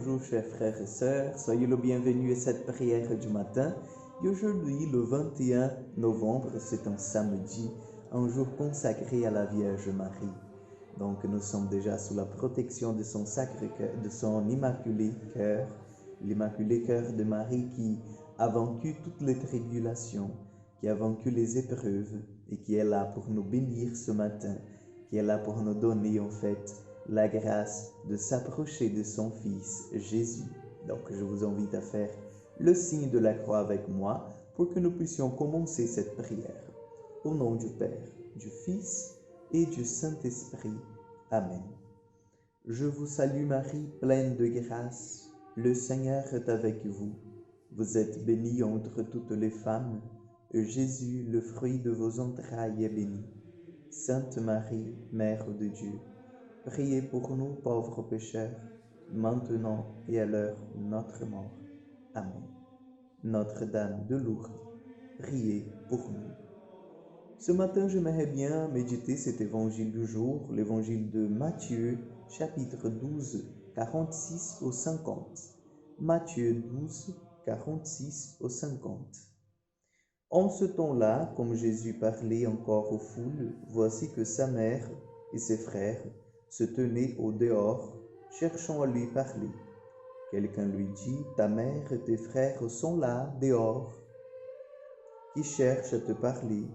Bonjour chers frères et sœurs, soyez le bienvenu à cette prière du matin. Et aujourd'hui, le 21 novembre, c'est un samedi, un jour consacré à la Vierge Marie. Donc nous sommes déjà sous la protection de son Sacré-Cœur, de son Immaculé Cœur, l'Immaculé Cœur de Marie qui a vaincu toutes les tribulations, qui a vaincu les épreuves et qui est là pour nous bénir ce matin, qui est là pour nous donner en fait la grâce de s'approcher de son Fils Jésus. Donc je vous invite à faire le signe de la croix avec moi pour que nous puissions commencer cette prière. Au nom du Père, du Fils et du Saint-Esprit. Amen. Je vous salue Marie, pleine de grâce. Le Seigneur est avec vous. Vous êtes bénie entre toutes les femmes, et Jésus, le fruit de vos entrailles, est béni. Sainte Marie, Mère de Dieu, priez pour nous pauvres pécheurs, maintenant et à l'heure de notre mort. Amen. Notre-Dame de Lourdes, priez pour nous. Ce matin, j'aimerais bien méditer cet évangile du jour, l'évangile de Matthieu, chapitre 12, 46 au 50. Matthieu 12, 46 au 50. En ce temps-là, comme Jésus parlait encore aux foules, voici que sa mère et ses frères se tenaient au dehors, cherchant à lui parler. Quelqu'un lui dit, « Ta mère et tes frères sont là, dehors, qui cherchent à te parler. »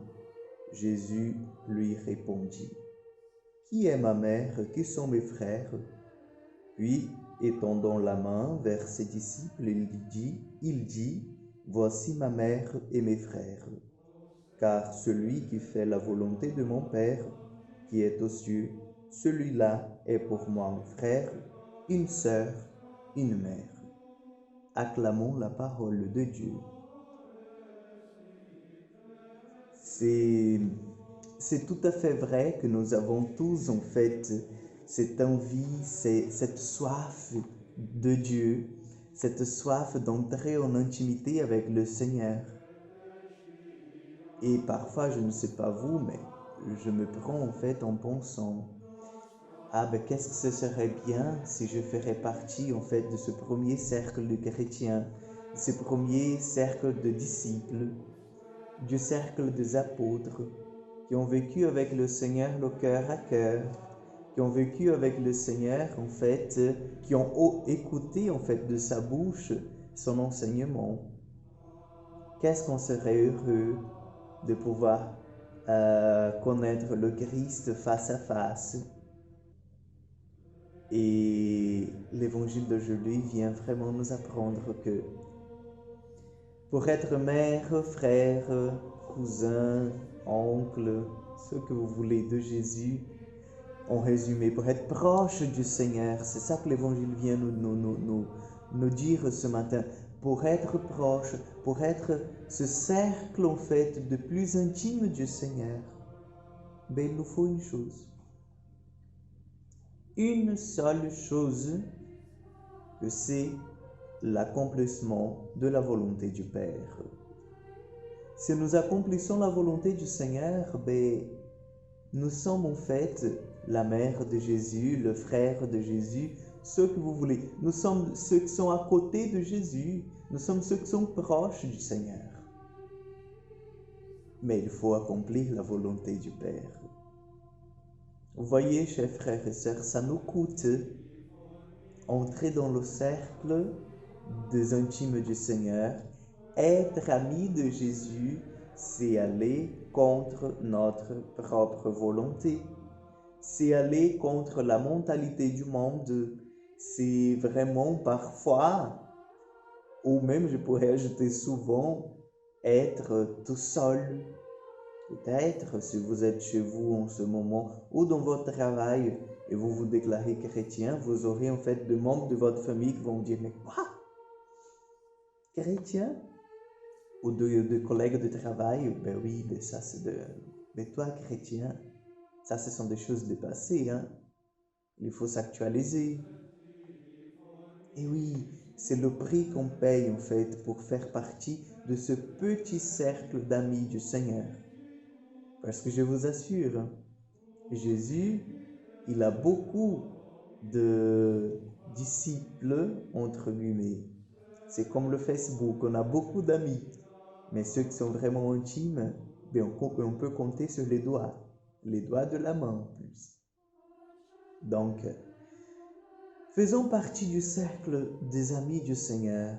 Jésus lui répondit, « Qui est ma mère? Qui sont mes frères? » Puis, étendant la main vers ses disciples, il dit, « Voici ma mère et mes frères. Car celui qui fait la volonté de mon Père, qui est aux cieux, celui-là est pour moi un frère, une sœur, une mère. » Acclamons la parole de Dieu. C'est tout à fait vrai que nous avons tous en fait cette envie, cette soif de Dieu, cette soif d'entrer en intimité avec le Seigneur. Et parfois, je ne sais pas vous, mais je me prends en fait en pensant, ah ben qu'est-ce que ce serait bien si je ferais partie en fait de ce premier cercle de chrétiens, de ce premier cercle de disciples, du cercle des apôtres, qui ont vécu avec le Seigneur le cœur à cœur, qui ont vécu avec le Seigneur en fait, qui ont écouté en fait de sa bouche son enseignement. Qu'est-ce qu'on serait heureux de pouvoir connaître le Christ face à face. Et l'évangile d'aujourd'hui vient vraiment nous apprendre que pour être mère, frère, cousin, oncle, ce que vous voulez de Jésus, en résumé, pour être proche du Seigneur, c'est ça que l'évangile vient nous dire ce matin. Pour être proche, pour être ce cercle en fait de plus intime du Seigneur, ben, il nous faut une chose. Une seule chose, que c'est l'accomplissement de la volonté du Père. Si nous accomplissons la volonté du Seigneur, ben, nous sommes en fait la mère de Jésus, le frère de Jésus, ceux que vous voulez. Nous sommes ceux qui sont à côté de Jésus. Nous sommes ceux qui sont proches du Seigneur. Mais il faut accomplir la volonté du Père. Vous voyez, chers frères et sœurs, ça nous coûte entrer dans le cercle des intimes du Seigneur. Être ami de Jésus, c'est aller contre notre propre volonté. C'est aller contre la mentalité du monde. C'est vraiment parfois, ou même je pourrais ajouter souvent, être tout seul. Peut-être si vous êtes chez vous en ce moment ou dans votre travail et vous vous déclarez chrétien, vous aurez en fait des membres de votre famille qui vont dire « Mais quoi? Chrétien ?» Ou de collègues de travail, « Ben oui, ben ça c'est de... Mais toi, chrétien, ça ce sont des choses dépassées, hein? Il faut s'actualiser. » Et oui, c'est le prix qu'on paye en fait pour faire partie de ce petit cercle d'amis du Seigneur. Parce que je vous assure, Jésus, il a beaucoup de disciples, entre guillemets. C'est comme le Facebook, on a beaucoup d'amis, mais ceux qui sont vraiment intimes, bien, on peut compter sur les doigts de la main en plus. Donc, faisons partie du cercle des amis du Seigneur.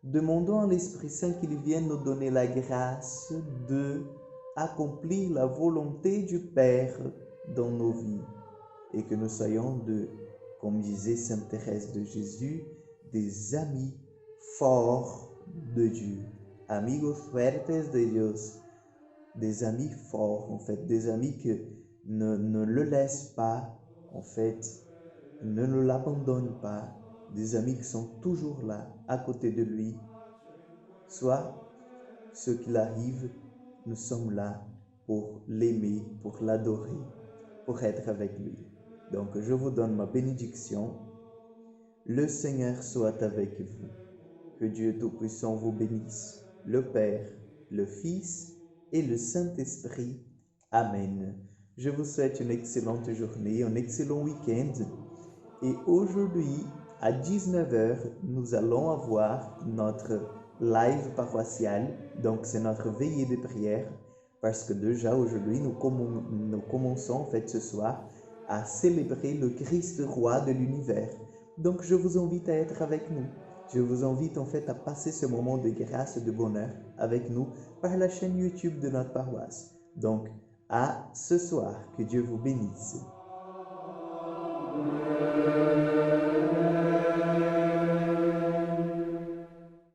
Demandons à l'Esprit Saint qu'il vienne nous donner la grâce de accomplir la volonté du Père dans nos vies et que nous soyons comme disait Sainte Thérèse de Jésus, des amis forts de Dieu. Amigos fuertes de Dios. Des amis forts, en fait, des amis qui ne le laissent pas, en fait, ne l'abandonnent pas, des amis qui sont toujours là, à côté de lui. Soit ce qu'il arrive, nous sommes là pour l'aimer, pour l'adorer, pour être avec lui. Donc, je vous donne ma bénédiction. Le Seigneur soit avec vous. Que Dieu Tout-Puissant vous bénisse, le Père, le Fils et le Saint-Esprit. Amen. Je vous souhaite une excellente journée, un excellent week-end. Et aujourd'hui, à 19h, nous allons avoir notre live paroissial. Donc, c'est notre veillée de prière parce que déjà aujourd'hui, nous commençons en fait ce soir à célébrer le Christ roi de l'univers. Donc, je vous invite à être avec nous. Je vous invite en fait à passer ce moment de grâce et de bonheur avec nous par la chaîne YouTube de notre paroisse. Donc, à ce soir, que Dieu vous bénisse.